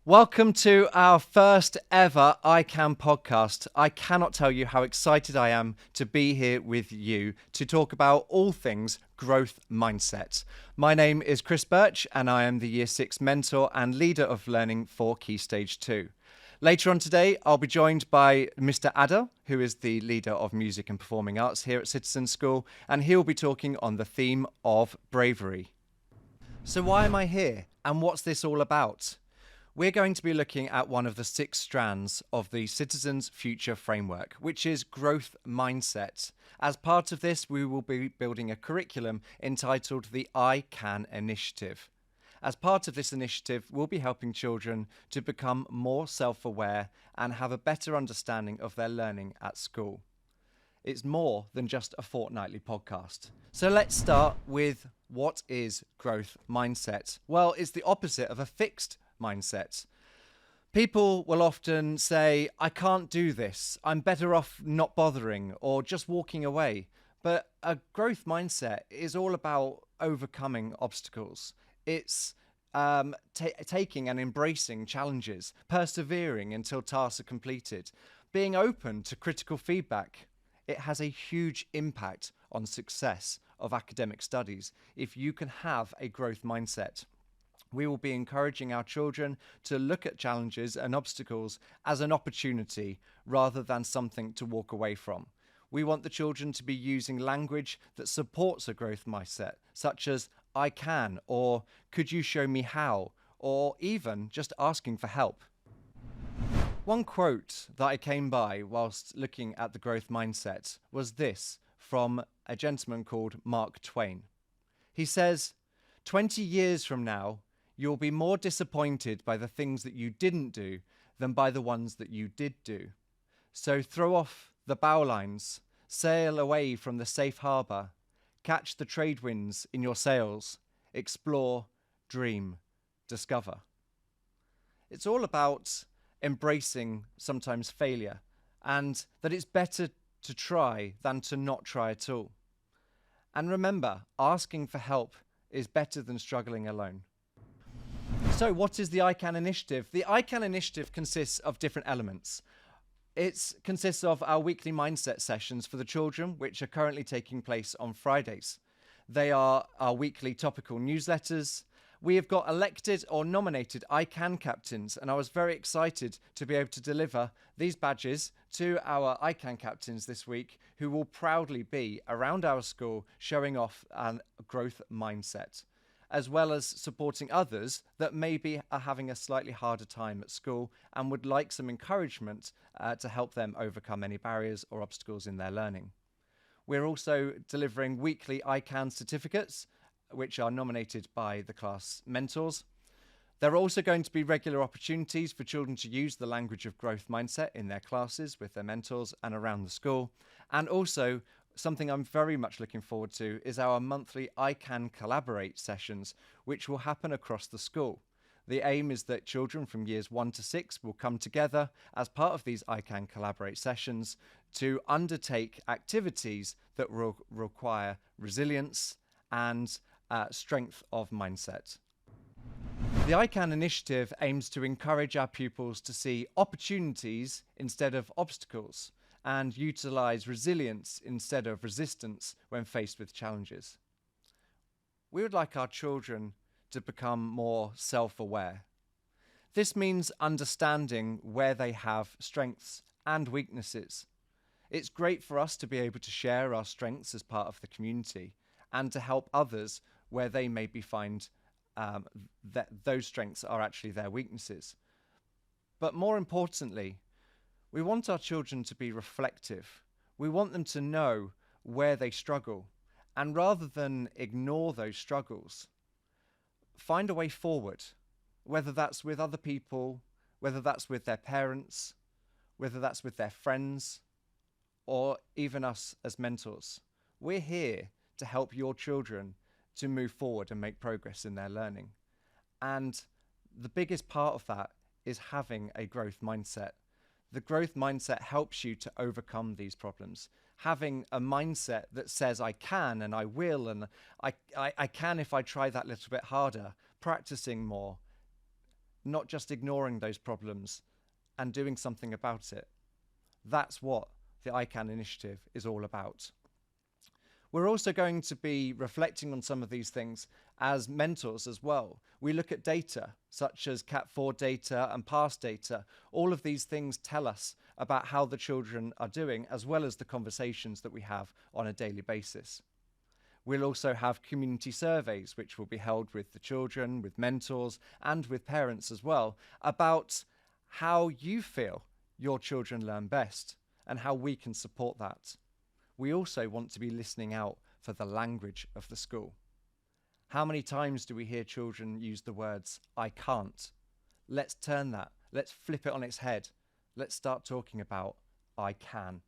Welcome to our first ever I Can podcast. I cannot tell you how excited I am to be here with you to talk about all things growth mindset. My name is Chris Birch and I am the Year 6 mentor and leader of learning for Key Stage 2. Later on today, I'll be joined by Mr. Adel, who is the leader of music and performing arts here at Citizen School, and he'll be talking on the theme of bravery. So why am I here and what's this all about? We're going to be looking at one of the 6 strands of the Citizens Future Framework, which is growth mindset. As part of this, we will be building a curriculum entitled the I Can Initiative. As part of this initiative, we'll be helping children to become more self-aware and have a better understanding of their learning at school. It's more than just a fortnightly podcast. So let's start with what is growth mindset? Well, it's the opposite of a fixed mindset. People will often say, I can't do this, I'm better off not bothering or just walking away. But a growth mindset is all about overcoming obstacles. It's taking and embracing challenges, persevering until tasks are completed, being open to critical feedback. It has a huge impact on success of academic studies if you can have a growth mindset. We will be encouraging our children to look at challenges and obstacles as an opportunity rather than something to walk away from. We want the children to be using language that supports a growth mindset, such as I can, or could you show me how, or even just asking for help. One quote that I came by whilst looking at the growth mindset was this from a gentleman called Mark Twain. He says, 20 years from now, you'll be more disappointed by the things that you didn't do than by the ones that you did do. So throw off the bowlines, sail away from the safe harbour, catch the trade winds in your sails, explore, dream, discover. It's all about embracing sometimes failure and that it's better to try than to not try at all. And remember, asking for help is better than struggling alone. So what is the I Can Initiative? The I Can Initiative consists of different elements. It consists of our weekly mindset sessions for the children, which are currently taking place on Fridays. They are our weekly topical newsletters. We have got elected or nominated I Can captains, and I was very excited to be able to deliver these badges to our I Can captains this week, who will proudly be around our school showing off a growth mindset, as well as supporting others that maybe are having a slightly harder time at school and would like some encouragement to help them overcome any barriers or obstacles in their learning. We're also delivering weekly I Can certificates, which are nominated by the class mentors. There are also going to be regular opportunities for children to use the language of growth mindset in their classes with their mentors and around the school. And also, something I'm very much looking forward to is our monthly I Can Collaborate sessions, which will happen across the school. The aim is that children from years 1 to 6 will come together as part of these I Can Collaborate sessions to undertake activities that will require resilience and strength of mindset. The I Can initiative aims to encourage our pupils to see opportunities instead of obstacles and utilize resilience instead of resistance when faced with challenges. We would like our children to become more self-aware. This means understanding where they have strengths and weaknesses. It's great for us to be able to share our strengths as part of the community and to help others where they maybe find that those strengths are actually their weaknesses. But more importantly, we want our children to be reflective. We want them to know where they struggle, and rather than ignore those struggles, find a way forward, whether that's with other people, whether that's with their parents, whether that's with their friends, or even us as mentors. We're here to help your children to move forward and make progress in their learning. And the biggest part of that is having a growth mindset. The growth mindset helps you to overcome these problems. Having a mindset that says I can and I will and I can if I try that little bit harder, practicing more, not just ignoring those problems and doing something about it. That's what the ICANN initiative is all about. We're also going to be reflecting on some of these things as mentors as well. We look at data, such as Cat4 data and past data. All of these things tell us about how the children are doing, as well as the conversations that we have on a daily basis. We'll also have community surveys, which will be held with the children, with mentors, and with parents as well, about how you feel your children learn best and how we can support that. We also want to be listening out for the language of the school. How many times do we hear children use the words, I can't? Let's turn that. Let's flip it on its head. Let's start talking about, I can.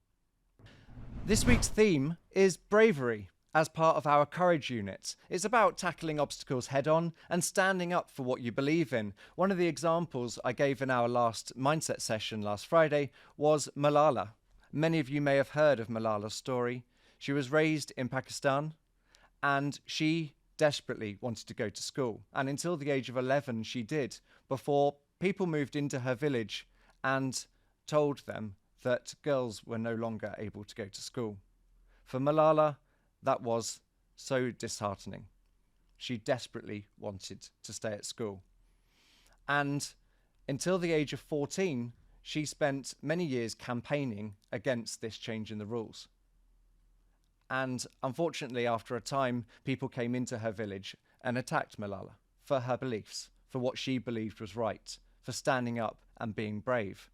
This week's theme is bravery as part of our courage unit. It's about tackling obstacles head on and standing up for what you believe in. One of the examples I gave in our last mindset session last Friday was Malala. Many of you may have heard of Malala's story. She was raised in Pakistan and she desperately wanted to go to school. And until the age of 11, she did, before people moved into her village and told them that girls were no longer able to go to school. For Malala, that was so disheartening. She desperately wanted to stay at school. And until the age of 14, she spent many years campaigning against this change in the rules. And unfortunately, after a time, people came into her village and attacked Malala for her beliefs, for what she believed was right, for standing up and being brave.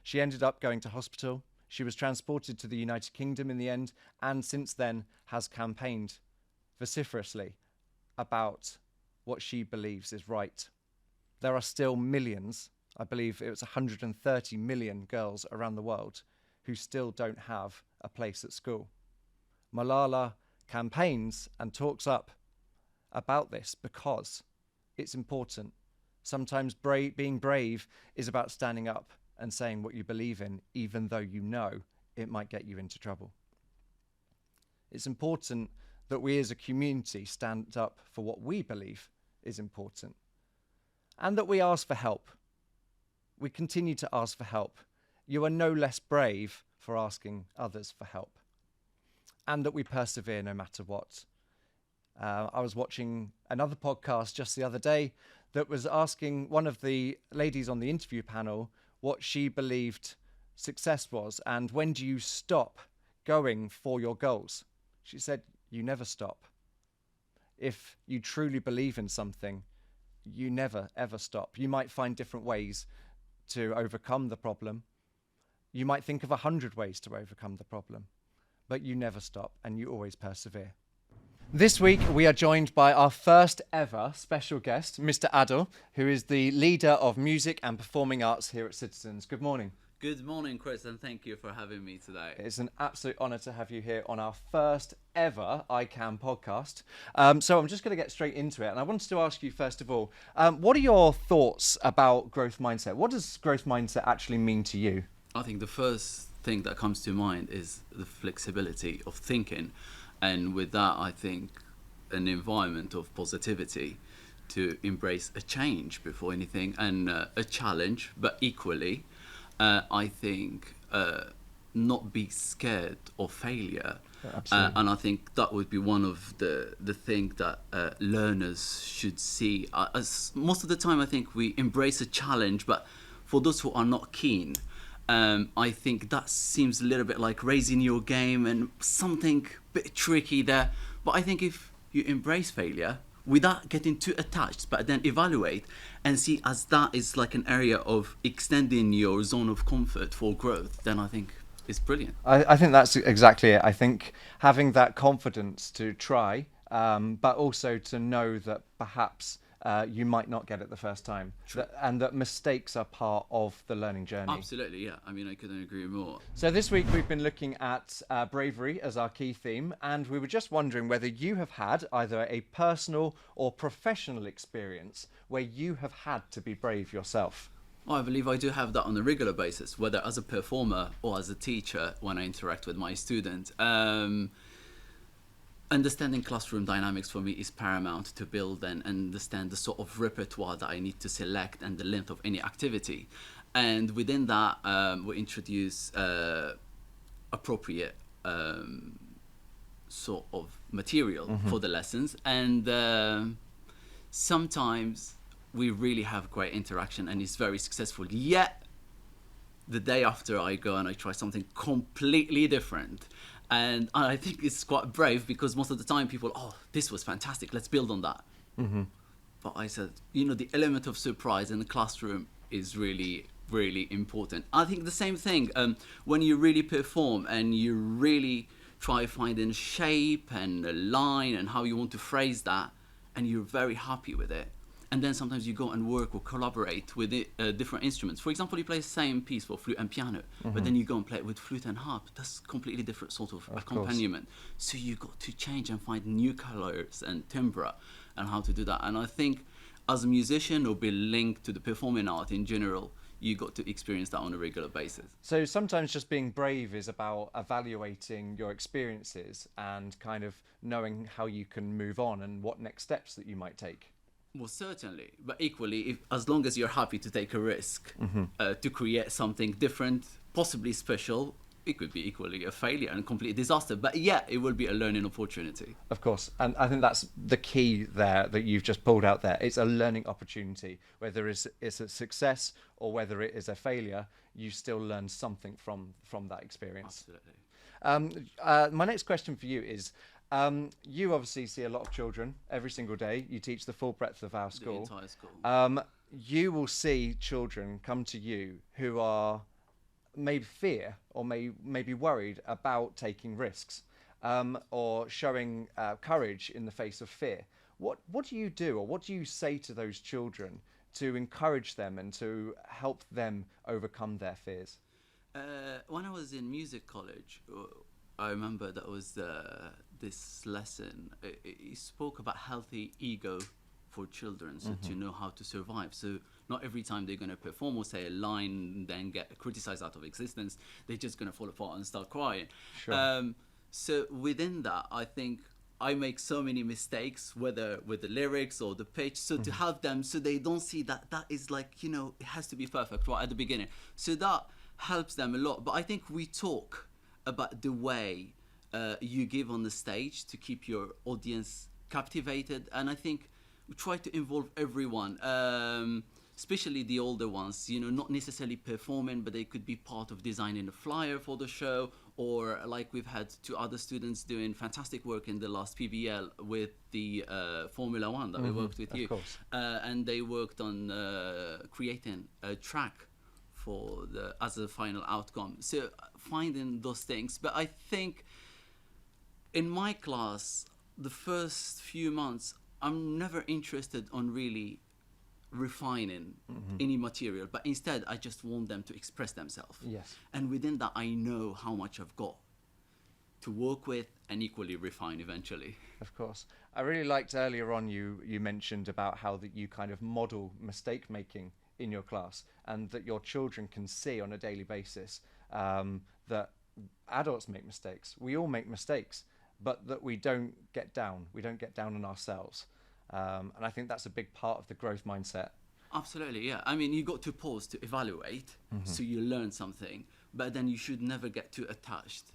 She ended up going to hospital. She was transported to the United Kingdom in the end, and since then has campaigned vociferously about what she believes is right. There are still millions, I believe it was 130 million girls around the world, who still don't have a place at school. Malala campaigns and talks up about this because it's important. Sometimes being brave is about standing up and saying what you believe in, even though you know it might get you into trouble. It's important that we as a community stand up for what we believe is important, and that we ask for help. We continue to ask for help. You are no less brave for asking others for help, and that we persevere no matter what. I was watching another podcast just the other day that was asking one of the ladies on the interview panel what she believed success was, and when do you stop going for your goals? She said, you never stop. If you truly believe in something, you never ever stop. You might find different ways to overcome the problem. You might think of 100 ways to overcome the problem, but you never stop and you always persevere. This week, we are joined by our first ever special guest, Mr. Adel, who is the leader of music and performing arts here at Citizens. Good morning. Good morning, Chris, and thank you for having me today. It's an absolute honour to have you here on our first ever ICANN podcast. So I'm just going to get straight into it. And I wanted to ask you, first of all, what are your thoughts about growth mindset? What does growth mindset actually mean to you? I think the first thing that comes to mind is the flexibility of thinking. And with that, I think an environment of positivity to embrace a change before anything, and a challenge, but equally, I think not be scared of failure. And I think that would be one of the things that learners should see. As most of the time, I think we embrace a challenge, but for those who are not keen, I think that seems a little bit like raising your game and something a bit tricky there. But I think if you embrace failure without getting too attached, but then evaluate and see as that is like an area of extending your zone of comfort for growth, then I think it's brilliant. I think that's exactly it. I think having that confidence to try, but also to know that perhaps you might not get it the first time, and that mistakes are part of the learning journey. Absolutely, yeah. I mean, I couldn't agree more. So this week we've been looking at bravery as our key theme, and we were just wondering whether you have had either a personal or professional experience where you have had to be brave yourself. I believe I do have that on a regular basis, whether as a performer or as a teacher when I interact with my students. understanding classroom dynamics for me is paramount to build and understand the sort of repertoire that I need to select and the length of any activity. And within that, we introduce appropriate sort of material for the lessons. And sometimes we really have great interaction and it's very successful. Yet, the day after I go and I try something completely different. And I think it's quite brave because most of the time people, oh, this was fantastic, let's build on that. But I said, the element of surprise in the classroom is really, really important. I think the same thing, when you really perform and you really try finding shape and a line and how you want to phrase that, and you're very happy with it. And then sometimes you go and work or collaborate with different instruments. For example, you play the same piece for flute and piano, but then you go and play it with flute and harp. That's completely different sort of accompaniment. So you got to change and find new colors and timbre and how to do that. And I think as a musician or be linked to the performing art in general, you got to experience that on a regular basis. So sometimes just being brave is about evaluating your experiences and kind of knowing how you can move on and what next steps that you might take. Well, certainly, but equally, as long as you're happy to take a risk to create something different, possibly special, it could be equally a failure and a complete disaster. But yeah, it will be a learning opportunity. Of course, and I think that's the key there that you've just pulled out there. It's a learning opportunity. Whether it's a success or whether it is a failure, you still learn something from that experience. Absolutely. My next question for you is, you obviously see a lot of children every single day. You teach the full breadth of our school. The entire school. You will see children come to you who are maybe fear or may be worried about taking risks, or showing courage in the face of fear. What do you do, or what do you say to those children to encourage them and to help them overcome their fears? When I was in music college, I remember that was this lesson. It spoke about healthy ego for children, so to know how to survive. So not every time they're going to perform or say a line, then get criticized out of existence, they're just going to fall apart and start crying. Sure. So within that, I think I make so many mistakes, whether with the lyrics or the pitch, so to help them so they don't see that is like, it has to be perfect right at the beginning. So that helps them a lot. But I think we talk about the way you give on the stage to keep your audience captivated. And I think we try to involve everyone, especially the older ones, not necessarily performing, but they could be part of designing a flyer for the show, or like we've had two other students doing fantastic work in the last PBL with the Formula One that we worked with you. And they worked on creating a track for as a final outcome. So finding those things. But I think in my class, the first few months, I'm never interested on really refining any material, but instead I just want them to express themselves. Yes. And within that, I know how much I've got to work with and equally refine eventually. Of course. I really liked earlier on you mentioned about how that you kind of model mistake making in your class, and that your children can see on a daily basis that adults make mistakes. We all make mistakes, but that we don't get down. We don't get down on ourselves. And I think that's a big part of the growth mindset. Absolutely, yeah. I mean, you got to pause to evaluate, so you learn something, but then you should never get too attached.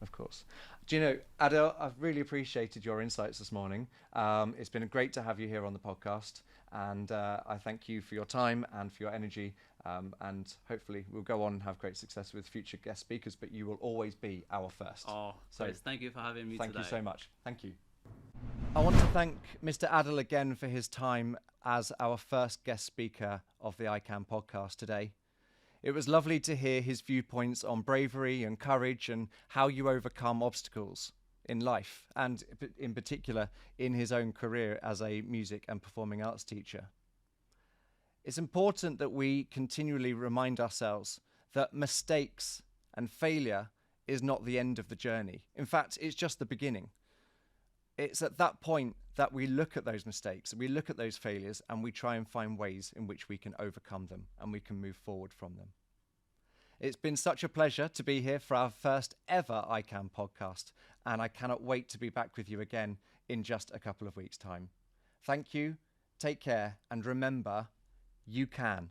Of course. Do you know, Adel, I've really appreciated your insights this morning. It's been great to have you here on the podcast, and I thank you for your time and for your energy, and hopefully we'll go on and have great success with future guest speakers, but you will always be our first. Oh, so Chris, thank you for having me today. Thank you so much. Thank you. I want to thank Mr. Adel again for his time as our first guest speaker of the ICANN podcast today. It was lovely to hear his viewpoints on bravery and courage and how you overcome obstacles in life, and in particular in his own career as a music and performing arts teacher. It's important that we continually remind ourselves that mistakes and failure is not the end of the journey. In fact, it's just the beginning. It's at that point that we look at those mistakes, we look at those failures, and we try and find ways in which we can overcome them and we can move forward from them. It's been such a pleasure to be here for our first ever I Can podcast, and I cannot wait to be back with you again in just a couple of weeks' time. Thank you, take care, and remember, you can.